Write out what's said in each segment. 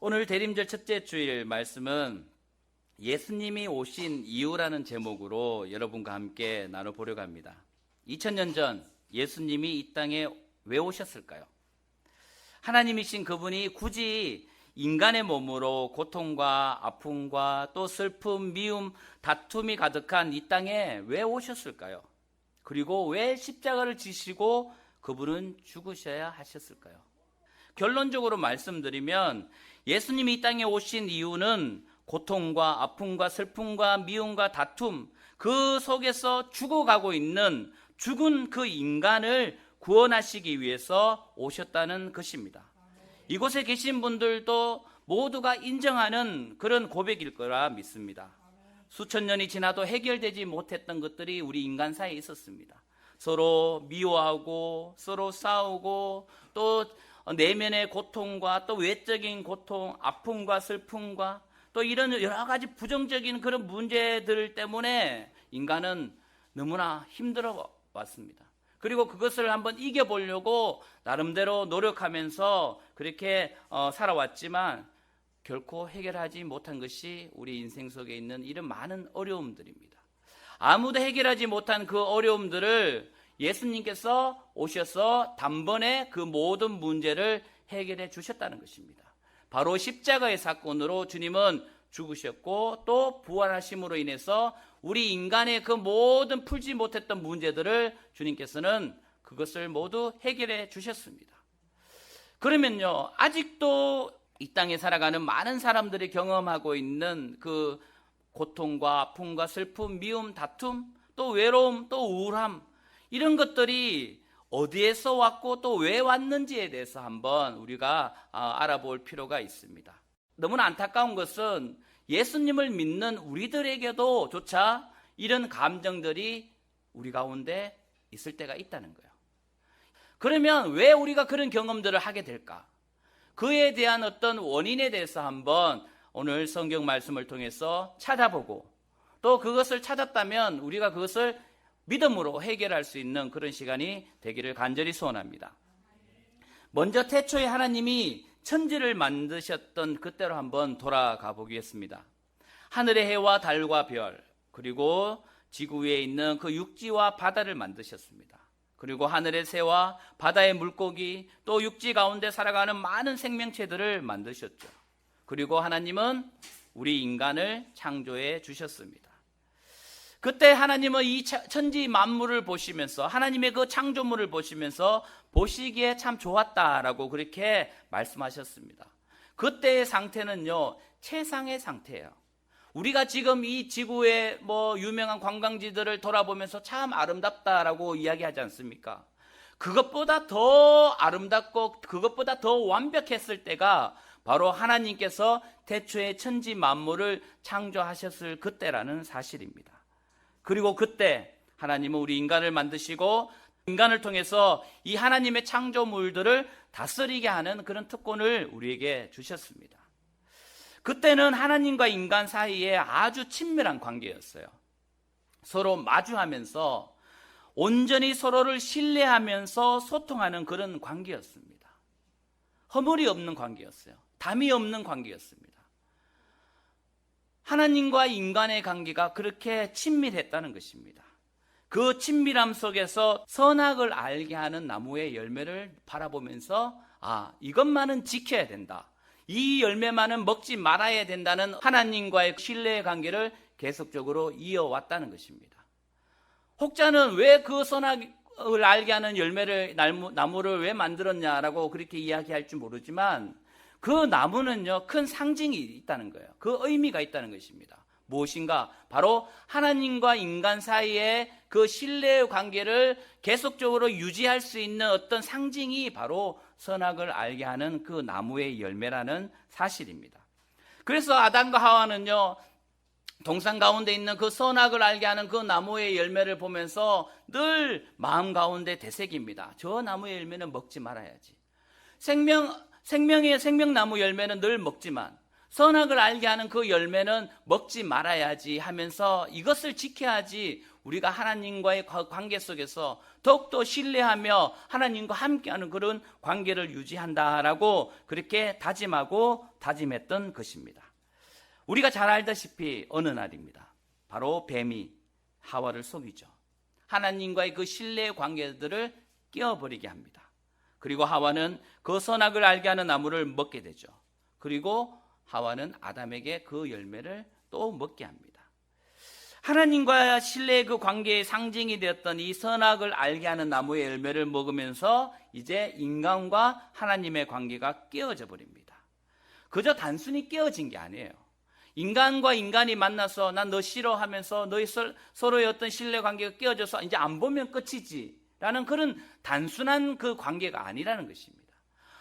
오늘 대림절 첫째 주일 말씀은 예수님이 오신 이유라는 제목으로 여러분과 함께 나눠보려고 합니다. 2000년 전 예수님이 이 땅에 왜 오셨을까요? 하나님이신 그분이 굳이 인간의 몸으로 고통과 아픔과 또 슬픔, 미움, 다툼이 가득한 이 땅에 왜 오셨을까요? 그리고 왜 십자가를 지시고 그분은 죽으셔야 하셨을까요? 결론적으로 말씀드리면 예수님이 이 땅에 오신 이유는 고통과 아픔과 슬픔과 미움과 다툼, 그 속에서 죽어가고 있는 죽은 그 인간을 구원하시기 위해서 오셨다는 것입니다. 이곳에 계신 분들도 모두가 인정하는 그런 고백일 거라 믿습니다. 수천 년이 지나도 해결되지 못했던 것들이 우리 인간 사이에 있었습니다. 서로 미워하고 서로 싸우고 또 내면의 고통과 또 외적인 고통, 아픔과 슬픔과 또 이런 여러 가지 부정적인 그런 문제들 때문에 인간은 너무나 힘들어 왔습니다. 그리고 그것을 한번 이겨보려고 나름대로 노력하면서 그렇게 살아왔지만 결코 해결하지 못한 것이 우리 인생 속에 있는 이런 많은 어려움들입니다. 아무도 해결하지 못한 그 어려움들을 예수님께서 오셔서 단번에 그 모든 문제를 해결해 주셨다는 것입니다. 바로 십자가의 사건으로 주님은 죽으셨고 또 부활하심으로 인해서 우리 인간의 그 모든 풀지 못했던 문제들을 주님께서는 그것을 모두 해결해 주셨습니다. 그러면요, 아직도 이 땅에 살아가는 많은 사람들이 경험하고 있는 그 고통과 아픔과 슬픔, 미움, 다툼, 또 외로움, 또 우울함, 이런 것들이 어디에서 왔고 또 왜 왔는지에 대해서 한번 우리가 알아볼 필요가 있습니다. 너무나 안타까운 것은 예수님을 믿는 우리들에게도 조차 이런 감정들이 우리 가운데 있을 때가 있다는 거예요. 그러면 왜 우리가 그런 경험들을 하게 될까? 그에 대한 어떤 원인에 대해서 한번 오늘 성경 말씀을 통해서 찾아보고 또 그것을 찾았다면 우리가 그것을 믿음으로 해결할 수 있는 그런 시간이 되기를 간절히 소원합니다. 먼저 태초에 하나님이 천지를 만드셨던 그때로 한번 돌아가 보겠습니다. 하늘의 해와 달과 별, 그리고 지구 위에 있는 그 육지와 바다를 만드셨습니다. 그리고 하늘의 새와 바다의 물고기, 또 육지 가운데 살아가는 많은 생명체들을 만드셨죠. 그리고 하나님은 우리 인간을 창조해 주셨습니다. 그때 하나님은 이 천지 만물을 보시면서 하나님의 그 창조물을 보시면서 보시기에 참 좋았다라고 그렇게 말씀하셨습니다. 그때의 상태는요, 최상의 상태예요. 우리가 지금 이 지구의 유명한 관광지들을 돌아보면서 참 아름답다라고 이야기하지 않습니까? 그것보다 더 아름답고 그것보다 더 완벽했을 때가 바로 하나님께서 태초에 천지 만물을 창조하셨을 그때라는 사실입니다. 그리고 그때 하나님은 우리 인간을 만드시고 인간을 통해서 이 하나님의 창조물들을 다스리게 하는 그런 특권을 우리에게 주셨습니다. 그때는 하나님과 인간 사이에 아주 친밀한 관계였어요. 서로 마주하면서 온전히 서로를 신뢰하면서 소통하는 그런 관계였습니다. 허물이 없는 관계였어요. 담이 없는 관계였습니다. 하나님과 인간의 관계가 그렇게 친밀했다는 것입니다. 그 친밀함 속에서 선악을 알게 하는 나무의 열매를 바라보면서 이것만은 지켜야 된다. 이 열매만은 먹지 말아야 된다는 하나님과의 신뢰의 관계를 계속적으로 이어왔다는 것입니다. 혹자는 왜 그 선악을 알게 하는 열매를 나무를 왜 만들었냐라고 그렇게 이야기할지 모르지만 그 나무는요, 큰 상징이 있다는 거예요. 그 의미가 있다는 것입니다. 무엇인가? 바로 하나님과 인간 사이의 그 신뢰의 관계를 계속적으로 유지할 수 있는 어떤 상징이 바로 선악을 알게 하는 그 나무의 열매라는 사실입니다. 그래서 아담과 하와는요, 동산 가운데 있는 그 선악을 알게 하는 그 나무의 열매를 보면서 늘 마음 가운데 되새깁니다. 저 나무의 열매는 먹지 말아야지. 생명나무 열매는 늘 먹지만 선악을 알게 하는 그 열매는 먹지 말아야지 하면서 이것을 지켜야지 우리가 하나님과의 관계 속에서 더욱더 신뢰하며 하나님과 함께하는 그런 관계를 유지한다라고 그렇게 다짐하고 다짐했던 것입니다. 우리가 잘 알다시피 어느 날입니다. 바로 뱀이 하와를 속이죠. 하나님과의 그 신뢰의 관계들을 깨어버리게 합니다. 그리고 하와는 그 선악을 알게 하는 나무를 먹게 되죠. 그리고 하와는 아담에게 그 열매를 또 먹게 합니다. 하나님과 신뢰의 그 관계의 상징이 되었던 이 선악을 알게 하는 나무의 열매를 먹으면서 이제 인간과 하나님의 관계가 깨어져 버립니다. 그저 단순히 깨어진 게 아니에요. 인간과 인간이 만나서 난 너 싫어하면서 너희 서로의 어떤 신뢰 관계가 깨어져서 이제 안 보면 끝이지 라는 그런 단순한 그 관계가 아니라는 것입니다.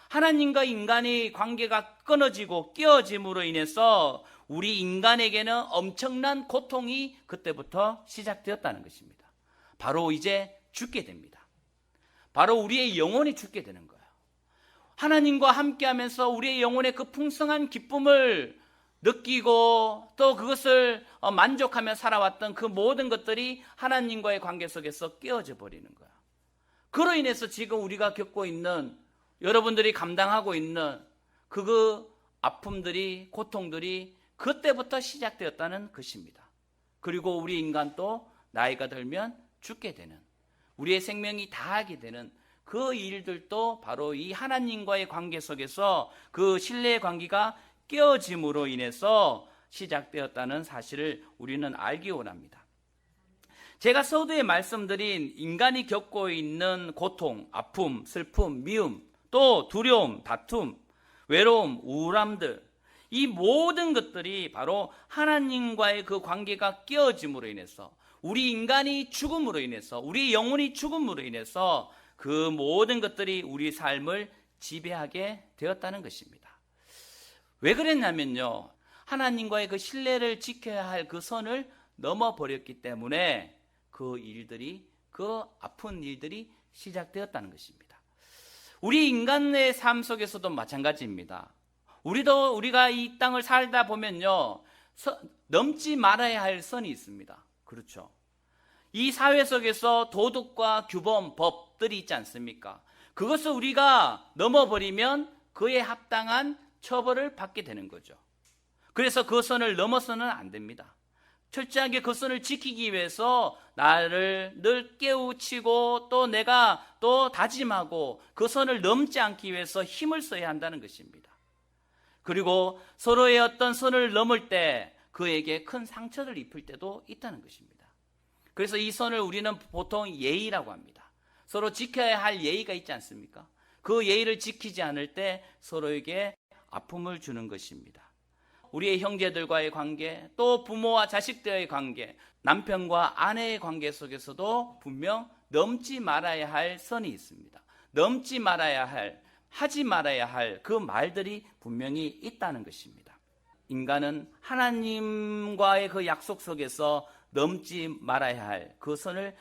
하나님과 인간의 관계가 끊어지고 깨어짐으로 인해서 우리 인간에게는 엄청난 고통이 그때부터 시작되었다는 것입니다. 바로 이제 죽게 됩니다. 바로 우리의 영혼이 죽게 되는 거예요. 하나님과 함께하면서 우리의 영혼의 그 풍성한 기쁨을 느끼고 또 그것을 만족하며 살아왔던 그 모든 것들이 하나님과의 관계 속에서 깨어져 버리는 거예요. 그로 인해서 지금 우리가 겪고 있는, 여러분들이 감당하고 있는 그 아픔들이, 고통들이 그때부터 시작되었다는 것입니다. 그리고 우리 인간도 나이가 들면 죽게 되는, 우리의 생명이 다하게 되는 그 일들도 바로 이 하나님과의 관계 속에서 그 신뢰의 관계가 깨어짐으로 인해서 시작되었다는 사실을 우리는 알기 원합니다. 제가 서두에 말씀드린 인간이 겪고 있는 고통, 아픔, 슬픔, 미움, 또 두려움, 다툼, 외로움, 우울함들, 이 모든 것들이 바로 하나님과의 그 관계가 깨어짐으로 인해서, 우리 인간이 죽음으로 인해서, 우리 영혼이 죽음으로 인해서 그 모든 것들이 우리 삶을 지배하게 되었다는 것입니다. 왜 그랬냐면요, 하나님과의 그 신뢰를 지켜야 할 그 선을 넘어버렸기 때문에 그 일들이, 그 아픈 일들이 시작되었다는 것입니다. 우리 인간의 삶 속에서도 마찬가지입니다. 우리가 이 땅을 살다 보면요, 넘지 말아야 할 선이 있습니다. 그렇죠. 이 사회 속에서 도덕과 규범, 법들이 있지 않습니까? 그것을 우리가 넘어버리면 그에 합당한 처벌을 받게 되는 거죠. 그래서 그 선을 넘어서는 안 됩니다. 철저하게 그 선을 지키기 위해서 나를 늘 깨우치고 또 내가 또 다짐하고 그 선을 넘지 않기 위해서 힘을 써야 한다는 것입니다. 그리고 서로의 어떤 선을 넘을 때 그에게 큰 상처를 입힐 때도 있다는 것입니다. 그래서 이 선을 우리는 보통 예의라고 합니다. 서로 지켜야 할 예의가 있지 않습니까? 그 예의를 지키지 않을 때 서로에게 아픔을 주는 것입니다. 우리의 형제들과의 관계, 또 부모와 자식들의 관계, 남편과 아내의 관계 속에서도 분명 넘지 말아야 할 선이 있습니다. 넘지 말아야 할, 하지 말아야 할 그 말들이 분명히 있다는 것입니다. 인간은 하나님과의 그 약속 속에서 넘지 말아야 할 그 선을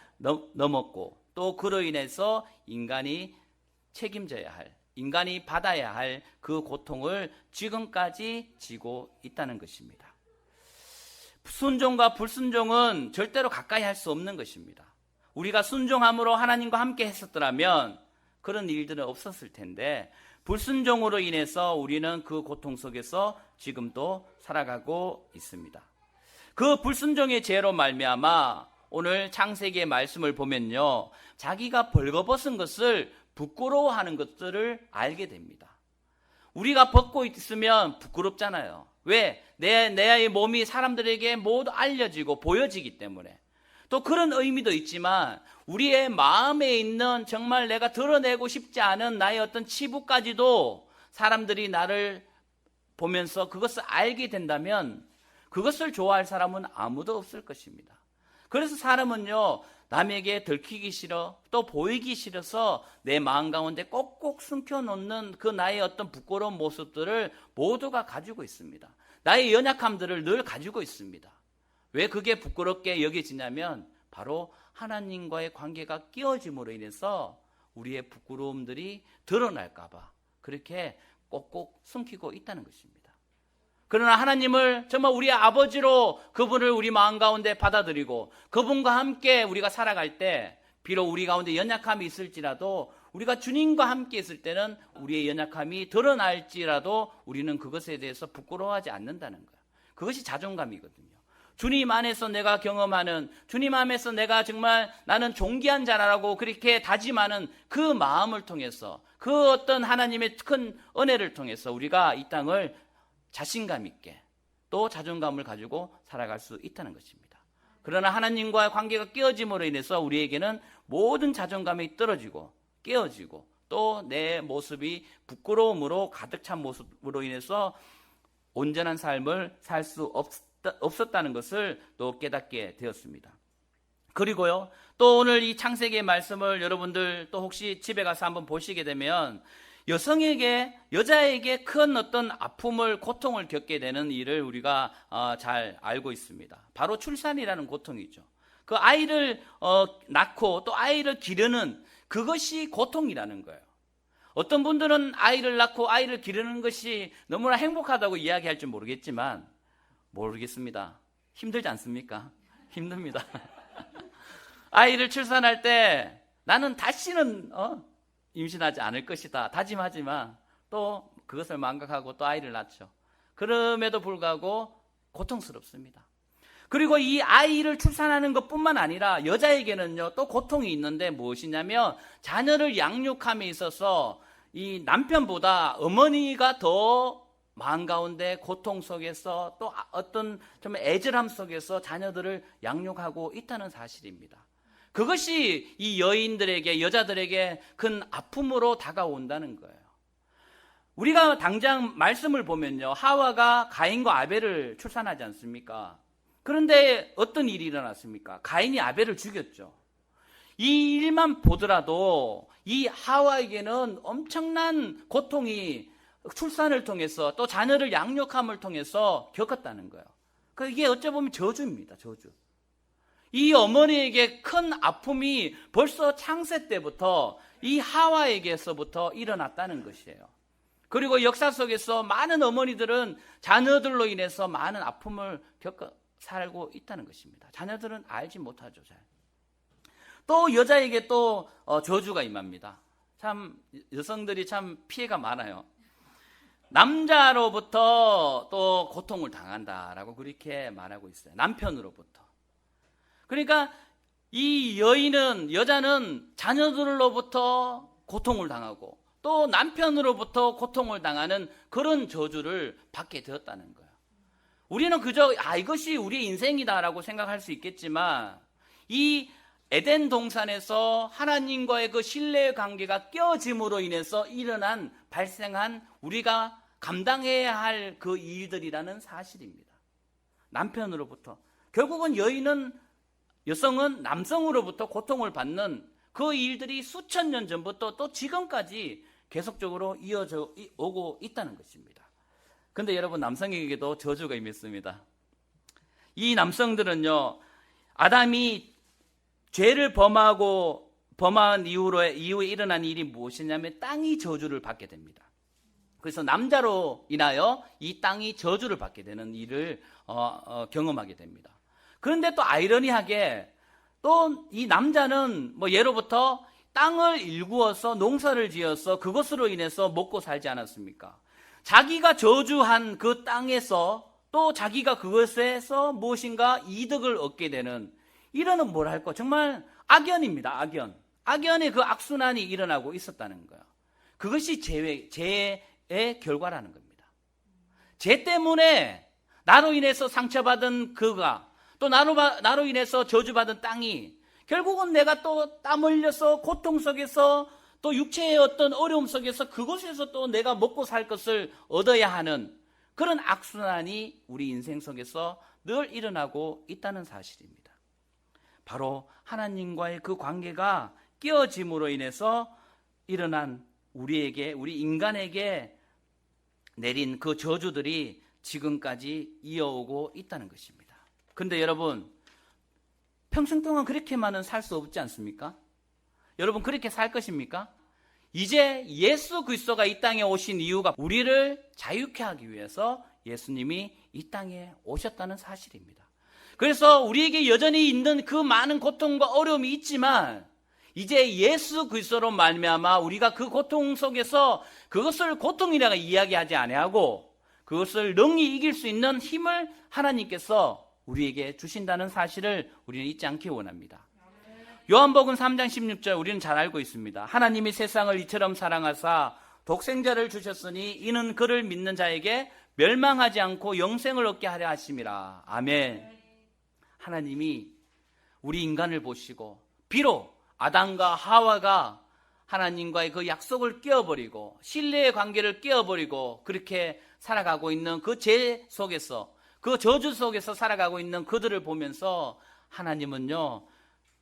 넘었고, 또 그로 인해서 인간이 책임져야 할, 인간이 받아야 할 그 고통을 지금까지 지고 있다는 것입니다. 순종과 불순종은 절대로 가까이 할 수 없는 것입니다. 우리가 순종함으로 하나님과 함께 했었더라면 그런 일들은 없었을 텐데, 불순종으로 인해서 우리는 그 고통 속에서 지금도 살아가고 있습니다. 그 불순종의 죄로 말미암아 오늘 창세기의 말씀을 보면요, 자기가 벌거벗은 것을 부끄러워하는 것들을 알게 됩니다. 우리가 벗고 있으면 부끄럽잖아요. 왜? 내 몸이 사람들에게 모두 알려지고 보여지기 때문에. 또 그런 의미도 있지만 우리의 마음에 있는 정말 내가 드러내고 싶지 않은 나의 어떤 치부까지도 사람들이 나를 보면서 그것을 알게 된다면 그것을 좋아할 사람은 아무도 없을 것입니다. 그래서 사람은요, 남에게 들키기 싫어, 또 보이기 싫어서 내 마음 가운데 꼭꼭 숨겨놓는 그 나의 어떤 부끄러운 모습들을 모두가 가지고 있습니다. 나의 연약함들을 늘 가지고 있습니다. 왜 그게 부끄럽게 여겨지냐면 바로 하나님과의 관계가 깨어짐으로 인해서 우리의 부끄러움들이 드러날까 봐 그렇게 꼭꼭 숨기고 있다는 것입니다. 그러나 하나님을 정말 우리의 아버지로 그분을 우리 마음 가운데 받아들이고 그분과 함께 우리가 살아갈 때 비록 우리 가운데 연약함이 있을지라도 우리가 주님과 함께 있을 때는 우리의 연약함이 드러날지라도 우리는 그것에 대해서 부끄러워하지 않는다는 거예요. 그것이 자존감이거든요. 주님 안에서 내가 경험하는, 주님 안에서 내가 정말 나는 존귀한 자라고 그렇게 다짐하는 그 마음을 통해서, 그 어떤 하나님의 큰 은혜를 통해서 우리가 이 땅을 자신감 있게 또 자존감을 가지고 살아갈 수 있다는 것입니다. 그러나 하나님과의 관계가 깨어짐으로 인해서 우리에게는 모든 자존감이 떨어지고 깨어지고 또 내 모습이 부끄러움으로 가득 찬 모습으로 인해서 온전한 삶을 살 수 없었다는 것을 또 깨닫게 되었습니다. 그리고요, 또 오늘 이 창세기의 말씀을 여러분들 또 혹시 집에 가서 한번 보시게 되면 여자에게 큰 어떤 아픔을, 고통을 겪게 되는 일을 우리가 잘 알고 있습니다. 바로 출산이라는 고통이죠. 그 아이를 낳고 또 아이를 기르는 그것이 고통이라는 거예요. 어떤 분들은 아이를 낳고 아이를 기르는 것이 너무나 행복하다고 이야기할지 모르겠습니다. 힘들지 않습니까? 힘듭니다. 아이를 출산할 때 나는 다시는 임신하지 않을 것이다 다짐하지만 또 그것을 망각하고 또 아이를 낳죠. 그럼에도 불구하고 고통스럽습니다. 그리고 이 아이를 출산하는 것뿐만 아니라 여자에게는요 또 고통이 있는데 무엇이냐면 자녀를 양육함에 있어서 이 남편보다 어머니가 더 마음 가운데 고통 속에서 또 어떤 좀 애절함 속에서 자녀들을 양육하고 있다는 사실입니다. 그것이 이 여인들에게, 여자들에게 큰 아픔으로 다가온다는 거예요. 우리가 당장 말씀을 보면요, 하와가 가인과 아벨을 출산하지 않습니까? 그런데 어떤 일이 일어났습니까? 가인이 아벨을 죽였죠. 이 일만 보더라도 이 하와에게는 엄청난 고통이 출산을 통해서 또 자녀를 양육함을 통해서 겪었다는 거예요. 이게 어찌 보면 저주입니다. 저주. 이 어머니에게 큰 아픔이 벌써 창세 때부터 이 하와에게서부터 일어났다는 것이에요. 그리고 역사 속에서 많은 어머니들은 자녀들로 인해서 많은 아픔을 겪어 살고 있다는 것입니다. 자녀들은 알지 못하죠. 잘. 또 여자에게 또 저주가 임합니다. 참 여성들이 참 피해가 많아요. 남자로부터 또 고통을 당한다라고 그렇게 말하고 있어요. 남편으로부터. 그러니까 이 여자는 자녀들로부터 고통을 당하고 또 남편으로부터 고통을 당하는 그런 저주를 받게 되었다는 거예요. 우리는 그저 이것이 우리의 인생이다라고 생각할 수 있겠지만 이 에덴 동산에서 하나님과의 그 신뢰의 관계가 깨어짐으로 인해서 발생한 우리가 감당해야 할 그 일들이라는 사실입니다. 남편으로부터 결국은 여성은 남성으로부터 고통을 받는 그 일들이 수천 년 전부터 또 지금까지 계속적으로 이어져 오고 있다는 것입니다. 그런데 여러분, 남성에게도 저주가 임했습니다. 이 남성들은요, 아담이 죄를 범한 이후에 일어난 일이 무엇이냐면 땅이 저주를 받게 됩니다. 그래서 남자로 인하여 이 땅이 저주를 받게 되는 일을 경험하게 됩니다. 그런데 또 아이러니하게 또 이 남자는 예로부터 땅을 일구어서 농사를 지어서 그것으로 인해서 먹고 살지 않았습니까? 자기가 저주한 그 땅에서 또 자기가 그것에서 무엇인가 이득을 얻게 되는 이런 뭐랄까 정말 악연입니다. 악연의 그 악순환이 일어나고 있었다는 거예요. 그것이 죄의 결과라는 겁니다. 죄 때문에 나로 인해서 상처받은 그가 또 나로 인해서 저주받은 땅이 결국은 내가 또 땀 흘려서 고통 속에서 또 육체의 어떤 어려움 속에서 그곳에서 또 내가 먹고 살 것을 얻어야 하는 그런 악순환이 우리 인생 속에서 늘 일어나고 있다는 사실입니다. 바로 하나님과의 그 관계가 깨어짐으로 인해서 일어난 우리 인간에게 내린 그 저주들이 지금까지 이어오고 있다는 것입니다. 그런데 여러분, 평생 동안 그렇게만은 살 수 없지 않습니까? 여러분, 그렇게 살 것입니까? 이제 예수 그리스도가 이 땅에 오신 이유가 우리를 자유케 하기 위해서 예수님이 이 땅에 오셨다는 사실입니다. 그래서 우리에게 여전히 있는 그 많은 고통과 어려움이 있지만 이제 예수 그리스도로 말미암아 우리가 그 고통 속에서 그것을 고통이라고 이야기하지 아니하고 그것을 능히 이길 수 있는 힘을 하나님께서 우리에게 주신다는 사실을 우리는 잊지 않기 원합니다. 요한복음 3장 16절 우리는 잘 알고 있습니다. 하나님이 세상을 이처럼 사랑하사 독생자를 주셨으니 이는 그를 믿는 자에게 멸망하지 않고 영생을 얻게 하려 하심이라. 아멘. 하나님이 우리 인간을 보시고 비록 아담과 하와가 하나님과의 그 약속을 깨어버리고 신뢰의 관계를 깨어버리고 그렇게 살아가고 있는 그 죄 속에서 그 저주 속에서 살아가고 있는 그들을 보면서 하나님은요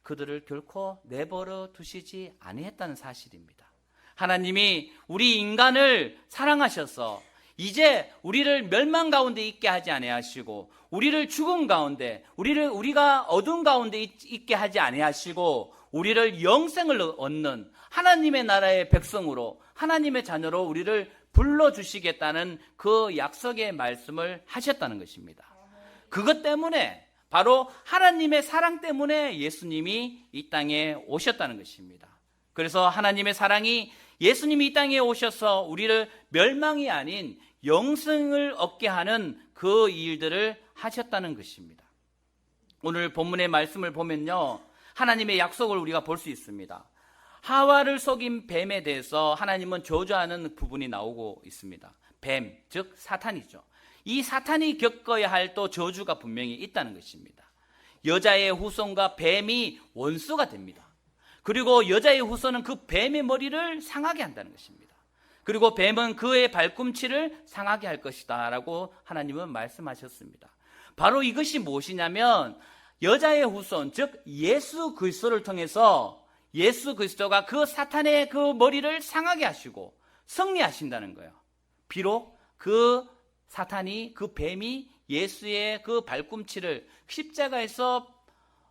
그들을 결코 내버려 두시지 아니했다는 사실입니다. 하나님이 우리 인간을 사랑하셔서 이제 우리를 멸망 가운데 있게 하지 아니하시고 우리를 죽음 가운데 우리가 어둠 가운데 있게 하지 아니하시고 우리를 영생을 얻는 하나님의 나라의 백성으로 하나님의 자녀로 우리를 불러주시겠다는 그 약속의 말씀을 하셨다는 것입니다. 그것 때문에 바로 하나님의 사랑 때문에 예수님이 이 땅에 오셨다는 것입니다. 그래서 하나님의 사랑이 예수님이 이 땅에 오셔서 우리를 멸망이 아닌 영생을 얻게 하는 그 일들을 하셨다는 것입니다. 오늘 본문의 말씀을 보면요 하나님의 약속을 우리가 볼 수 있습니다. 하와를 속인 뱀에 대해서 하나님은 저주하는 부분이 나오고 있습니다. 뱀, 즉 사탄이죠. 이 사탄이 겪어야 할 또 저주가 분명히 있다는 것입니다. 여자의 후손과 뱀이 원수가 됩니다. 그리고 여자의 후손은 그 뱀의 머리를 상하게 한다는 것입니다. 그리고 뱀은 그의 발꿈치를 상하게 할 것이다 라고 하나님은 말씀하셨습니다. 바로 이것이 무엇이냐면 여자의 후손, 즉 예수 그리스도를 통해서 예수 그리스도가 그 사탄의 그 머리를 상하게 하시고 승리하신다는 거예요. 비록 그 사탄이 그 뱀이 예수의 그 발꿈치를 십자가에서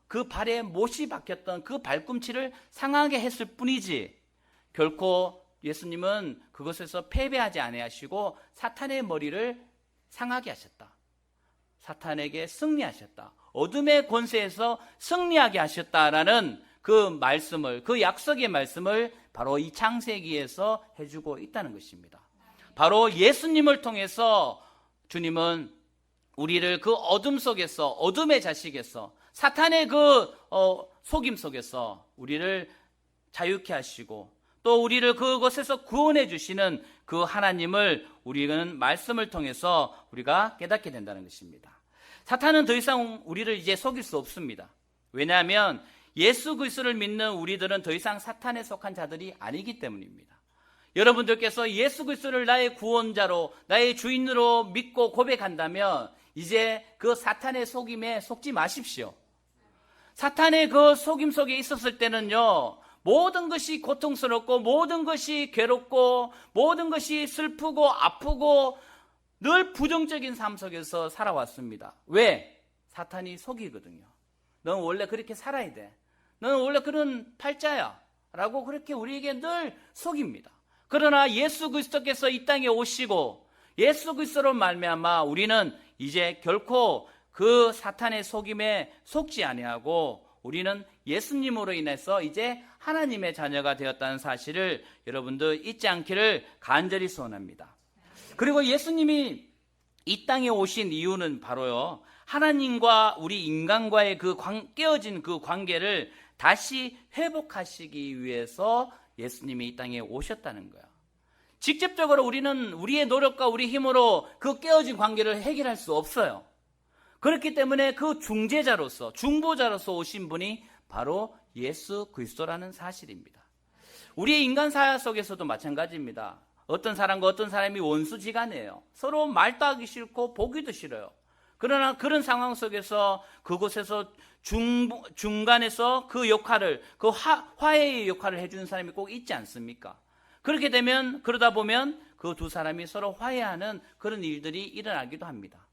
그 발에 못이 박혔던 그 발꿈치를 상하게 했을 뿐이지 결코 예수님은 그것에서 패배하지 아니하시고 사탄의 머리를 상하게 하셨다. 사탄에게 승리하셨다. 어둠의 권세에서 승리하게 하셨다라는 그 말씀을, 그 약속의 말씀을 바로 이 창세기에서 해주고 있다는 것입니다. 바로 예수님을 통해서 주님은 우리를 그 어둠 속에서, 어둠의 자식에서, 사탄의 그 속임 속에서 우리를 자유케 하시고 또 우리를 그것에서 구원해 주시는 그 하나님을 우리는 말씀을 통해서 우리가 깨닫게 된다는 것입니다. 사탄은 더 이상 우리를 이제 속일 수 없습니다. 왜냐하면 예수 그리스도를 믿는 우리들은 더 이상 사탄에 속한 자들이 아니기 때문입니다. 여러분들께서 예수 그리스도를 나의 구원자로 나의 주인으로 믿고 고백한다면 이제 그 사탄의 속임에 속지 마십시오. 사탄의 그 속임 속에 있었을 때는요 모든 것이 고통스럽고 모든 것이 괴롭고 모든 것이 슬프고 아프고 늘 부정적인 삶 속에서 살아왔습니다. 왜? 사탄이 속이거든요. 넌 원래 그렇게 살아야 돼. 너는 원래 그런 팔자야 라고 그렇게 우리에게 늘 속입니다. 그러나 예수 그리스도께서 이 땅에 오시고 예수 그리스도로 말미암아 우리는 이제 결코 그 사탄의 속임에 속지 아니하고 우리는 예수님으로 인해서 이제 하나님의 자녀가 되었다는 사실을 여러분들 잊지 않기를 간절히 소원합니다. 그리고 예수님이 이 땅에 오신 이유는 바로요 하나님과 우리 인간과의 그 깨어진 그 관계를 다시 회복하시기 위해서 예수님이 이 땅에 오셨다는 거예요. 직접적으로 우리는 우리의 노력과 우리 힘으로 그 깨어진 관계를 해결할 수 없어요. 그렇기 때문에 그 중재자로서 중보자로서 오신 분이 바로 예수 그리스도라는 사실입니다. 우리의 인간사회 속에서도 마찬가지입니다. 어떤 사람과 어떤 사람이 원수지간이에요. 서로 말도 하기 싫고 보기도 싫어요. 그러나 그런 상황 속에서 그곳에서 중간에서 그 역할을 그 화해의 역할을 해주는 사람이 꼭 있지 않습니까? 그렇게 되면 그러다 보면 그 두 사람이 서로 화해하는 그런 일들이 일어나기도 합니다.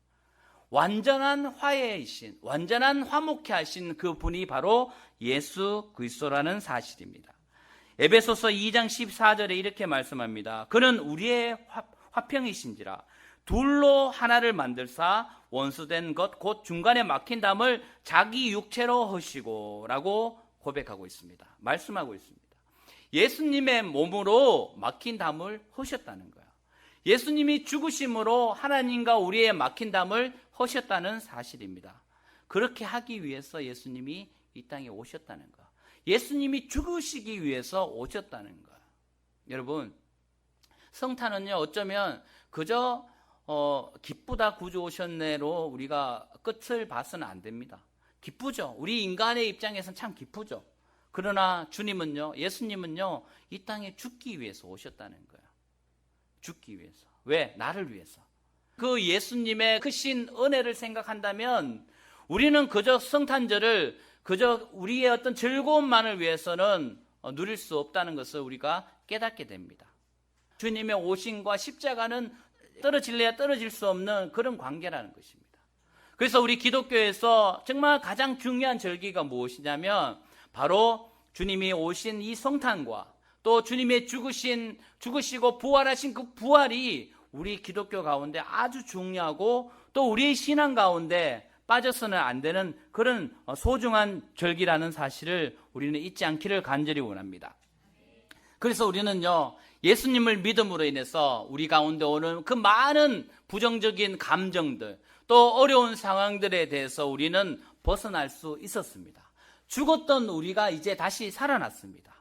완전한 화해이신 완전한 화목케 하신 그 분이 바로 예수 그리스도라는 사실입니다. 에베소서 2장 14절에 이렇게 말씀합니다. 그는 우리의 화평이신지라 둘로 하나를 만들사 원수된 것 곧 중간에 막힌 담을 자기 육체로 하시고 라고 고백하고 있습니다. 말씀하고 있습니다. 예수님의 몸으로 막힌 담을 하셨다는 거예요. 예수님이 죽으심으로 하나님과 우리의 막힌 담을 하셨다는 사실입니다. 그렇게 하기 위해서 예수님이 이 땅에 오셨다는 거. 예수님이 죽으시기 위해서 오셨다는 거. 여러분, 성탄은요, 어쩌면 그저 기쁘다 구주 오셨네로 우리가 끝을 봐서는 안 됩니다. 기쁘죠. 우리 인간의 입장에서는 참 기쁘죠. 그러나 주님은요, 예수님은요, 이 땅에 죽기 위해서 오셨다는 거예요. 죽기 위해서. 왜? 나를 위해서. 그 예수님의 크신 은혜를 생각한다면 우리는 그저 성탄절을 그저 우리의 어떤 즐거움만을 위해서는 누릴 수 없다는 것을 우리가 깨닫게 됩니다. 주님의 오심과 십자가는 떨어질래야 떨어질 수 없는 그런 관계라는 것입니다. 그래서 우리 기독교에서 정말 가장 중요한 절기가 무엇이냐면 바로 주님이 오신 이 성탄과 또 주님의 죽으시고 부활하신 그 부활이 우리 기독교 가운데 아주 중요하고 또 우리의 신앙 가운데 빠져서는 안 되는 그런 소중한 절기라는 사실을 우리는 잊지 않기를 간절히 원합니다. 그래서 우리는요, 예수님을 믿음으로 인해서 우리 가운데 오는 그 많은 부정적인 감정들 또 어려운 상황들에 대해서 우리는 벗어날 수 있었습니다. 죽었던 우리가 이제 다시 살아났습니다.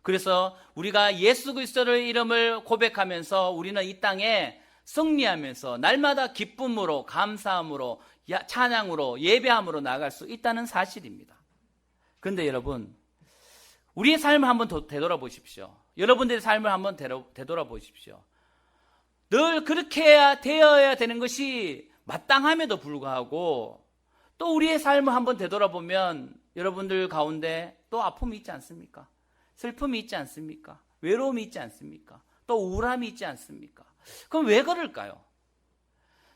그래서 우리가 예수 그리스도의 이름을 고백하면서 우리는 이 땅에 승리하면서 날마다 기쁨으로 감사함으로 찬양으로 예배함으로 나아갈 수 있다는 사실입니다. 그런데 여러분, 우리의 삶을 한번 되돌아보십시오. 여러분들의 삶을 한번 되돌아보십시오. 늘 그렇게 되어야 되는 것이 마땅함에도 불구하고 또 우리의 삶을 한번 되돌아보면 여러분들 가운데 또 아픔이 있지 않습니까? 슬픔이 있지 않습니까? 외로움이 있지 않습니까? 또 우울함이 있지 않습니까? 그럼 왜 그럴까요?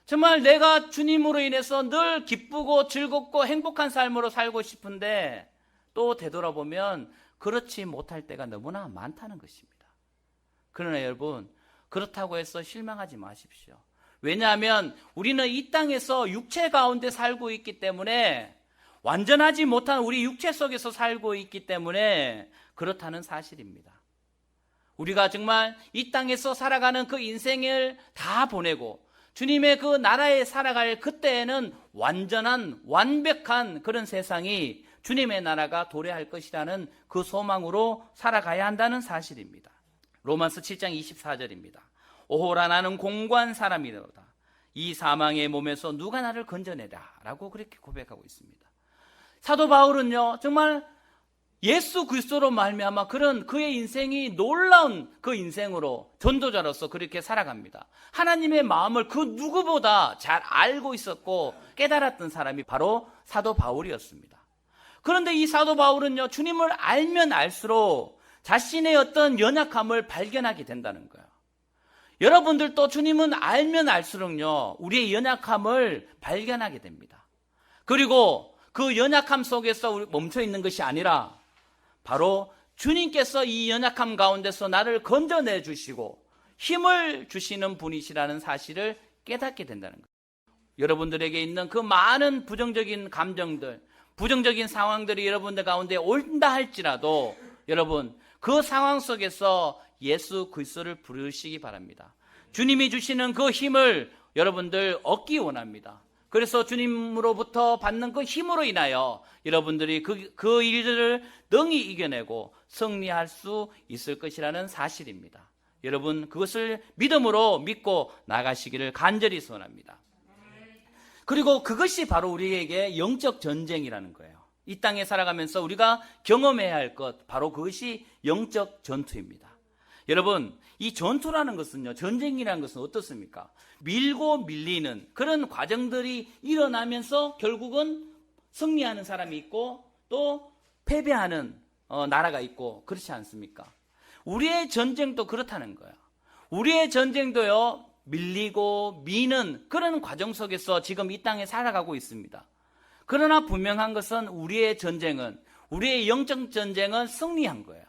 정말 내가 주님으로 인해서 늘 기쁘고 즐겁고 행복한 삶으로 살고 싶은데 또 되돌아보면 그렇지 못할 때가 너무나 많다는 것입니다. 그러나 여러분, 그렇다고 해서 실망하지 마십시오. 왜냐하면 우리는 이 땅에서 육체 가운데 살고 있기 때문에 완전하지 못한 우리 육체 속에서 살고 있기 때문에 그렇다는 사실입니다. 우리가 정말 이 땅에서 살아가는 그 인생을 다 보내고 주님의 그 나라에 살아갈 그때에는 완전한 완벽한 그런 세상이 주님의 나라가 도래할 것이라는 그 소망으로 살아가야 한다는 사실입니다. 로마서 7장 24절입니다. 오호라 나는 공고한 사람이로다. 이 사망의 몸에서 누가 나를 건져내라 라고 그렇게 고백하고 있습니다. 사도 바울은요, 정말 예수 그리스도로 말미암아 그런 그의 인생이 놀라운 그 인생으로 전도자로서 그렇게 살아갑니다. 하나님의 마음을 그 누구보다 잘 알고 있었고 깨달았던 사람이 바로 사도 바울이었습니다. 그런데 이 사도 바울은요, 주님을 알면 알수록 자신의 어떤 연약함을 발견하게 된다는 거예요. 여러분들도 주님은 알면 알수록요, 우리의 연약함을 발견하게 됩니다. 그리고 그 연약함 속에서 우리 멈춰 있는 것이 아니라 바로 주님께서 이 연약함 가운데서 나를 건져내 주시고 힘을 주시는 분이시라는 사실을 깨닫게 된다는 거예요. 여러분들에게 있는 그 많은 부정적인 감정들, 부정적인 상황들이 여러분들 가운데 온다 할지라도 여러분, 그 상황 속에서 예수 그리스도를 부르시기 바랍니다. 주님이 주시는 그 힘을 여러분들 얻기 원합니다. 그래서 주님으로부터 받는 그 힘으로 인하여 여러분들이 그 일들을 능히 이겨내고 승리할 수 있을 것이라는 사실입니다. 여러분, 그것을 믿음으로 믿고 나가시기를 간절히 소원합니다. 그리고 그것이 바로 우리에게 영적 전쟁이라는 거예요. 이 땅에 살아가면서 우리가 경험해야 할 것, 바로 그것이 영적 전투입니다. 여러분, 이 전투라는 것은요, 전쟁이라는 것은 어떻습니까? 밀고 밀리는 그런 과정들이 일어나면서 결국은 승리하는 사람이 있고 또 패배하는 나라가 있고 그렇지 않습니까? 우리의 전쟁도 그렇다는 거예요. 우리의 전쟁도요, 밀리고 미는 그런 과정 속에서 지금 이 땅에 살아가고 있습니다. 그러나 분명한 것은 우리의 전쟁은, 우리의 영적 전쟁은 승리한 거예요.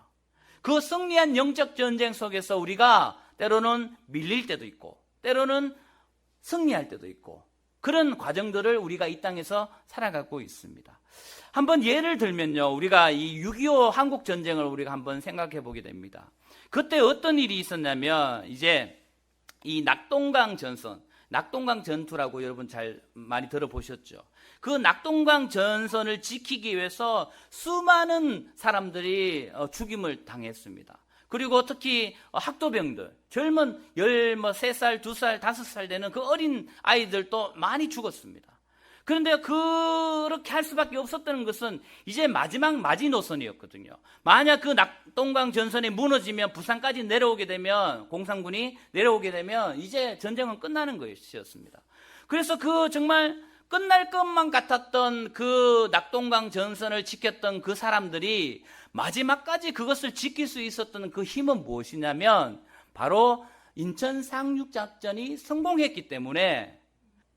그 승리한 영적 전쟁 속에서 우리가 때로는 밀릴 때도 있고 때로는 승리할 때도 있고 그런 과정들을 우리가 이 땅에서 살아가고 있습니다. 한번 예를 들면요, 우리가 이 6.25 한국 전쟁을 우리가 한번 생각해 보게 됩니다. 그때 어떤 일이 있었냐면 이제 이 낙동강 전선, 낙동강 전투라고 여러분 잘 많이 들어보셨죠? 그 낙동강 전선을 지키기 위해서 수많은 사람들이 죽임을 당했습니다. 그리고 특히 학도병들, 젊은 13살, 2살, 5살 되는 그 어린 아이들도 많이 죽었습니다. 그런데 그렇게 할 수밖에 없었던 것은 이제 마지막 마지노선이었거든요. 만약 그 낙동강 전선이 무너지면 부산까지 내려오게 되면, 공산군이 내려오게 되면 이제 전쟁은 끝나는 것이었습니다. 그래서 그 정말 끝날 것만 같았던 그 낙동강 전선을 지켰던 그 사람들이 마지막까지 그것을 지킬 수 있었던 그 힘은 무엇이냐면 바로 인천 상륙작전이 성공했기 때문에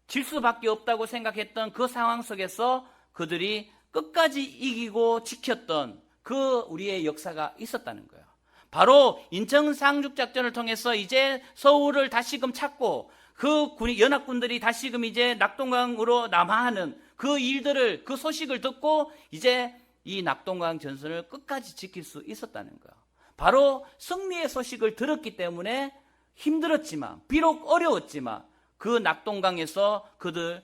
질 수밖에 없다고 생각했던 그 상황 속에서 그들이 끝까지 이기고 지켰던 그 우리의 역사가 있었다는 거예요. 바로 인천 상륙작전을 통해서 이제 서울을 다시금 찾고 그 연합군들이 다시금 이제 낙동강으로 남하하는 그 일들을, 그 소식을 듣고 이제 이 낙동강 전선을 끝까지 지킬 수 있었다는 거예요. 바로 승리의 소식을 들었기 때문에 힘들었지만, 비록 어려웠지만 그 낙동강에서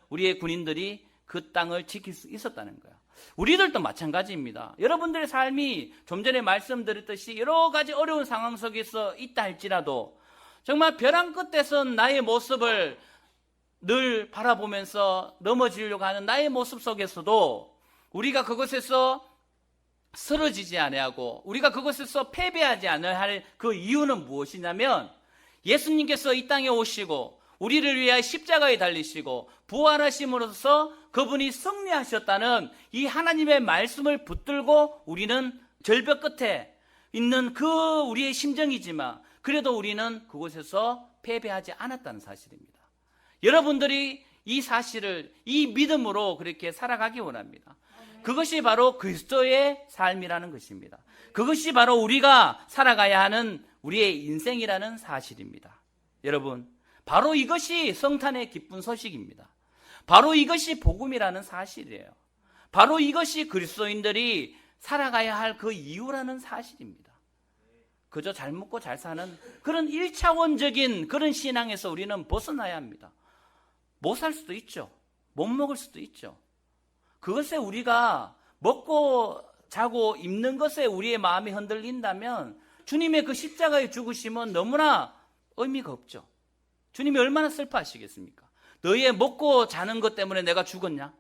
우리의 군인들이 그 땅을 지킬 수 있었다는 거예요. 우리들도 마찬가지입니다. 여러분들의 삶이 좀 전에 말씀드렸듯이 여러 가지 어려운 상황 속에서 있다 할지라도 정말 벼랑 끝에서 나의 모습을 늘 바라보면서 넘어지려고 하는 나의 모습 속에서도 우리가 그것에서 쓰러지지 아니하고 우리가 그것에서 패배하지 않아야 할 그 이유는 무엇이냐면 예수님께서 이 땅에 오시고 우리를 위하여 십자가에 달리시고 부활하심으로써 그분이 승리하셨다는 이 하나님의 말씀을 붙들고 우리는 절벽 끝에 있는 그 우리의 심정이지만 그래도 우리는 그곳에서 패배하지 않았다는 사실입니다. 여러분들이 이 사실을 이 믿음으로 그렇게 살아가기 원합니다. 그것이 바로 그리스도의 삶이라는 것입니다. 그것이 바로 우리가 살아가야 하는 우리의 인생이라는 사실입니다. 여러분, 바로 이것이 성탄의 기쁜 소식입니다. 바로 이것이 복음이라는 사실이에요. 바로 이것이 그리스도인들이 살아가야 할 그 이유라는 사실입니다. 그저 잘 먹고 잘 사는 그런 1차원적인 그런 신앙에서 우리는 벗어나야 합니다. 못 살 수도 있죠. 못 먹을 수도 있죠. 그것에 우리가 먹고 자고 입는 것에 우리의 마음이 흔들린다면 주님의 그 십자가의 죽으심은 너무나 의미가 없죠. 주님이 얼마나 슬퍼하시겠습니까? 너희의 먹고 자는 것 때문에 내가 죽었냐?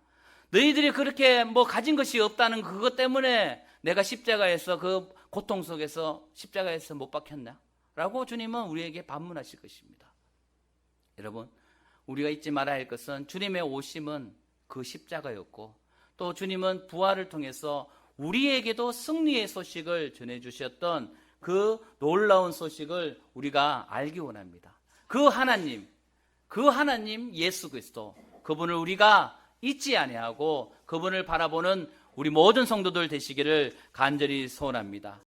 너희들이 그렇게 가진 것이 없다는 그것 때문에 내가 십자가에서 그 고통 속에서 십자가에서 못 박혔냐? 라고 주님은 우리에게 반문하실 것입니다. 여러분, 우리가 잊지 말아야 할 것은 주님의 오심은 그 십자가였고 또 주님은 부활을 통해서 우리에게도 승리의 소식을 전해주셨던 그 놀라운 소식을 우리가 알기 원합니다. 그 하나님 예수 그리스도, 그분을 우리가 잊지 아니하고 그분을 바라보는 우리 모든 성도들 되시기를 간절히 소원합니다.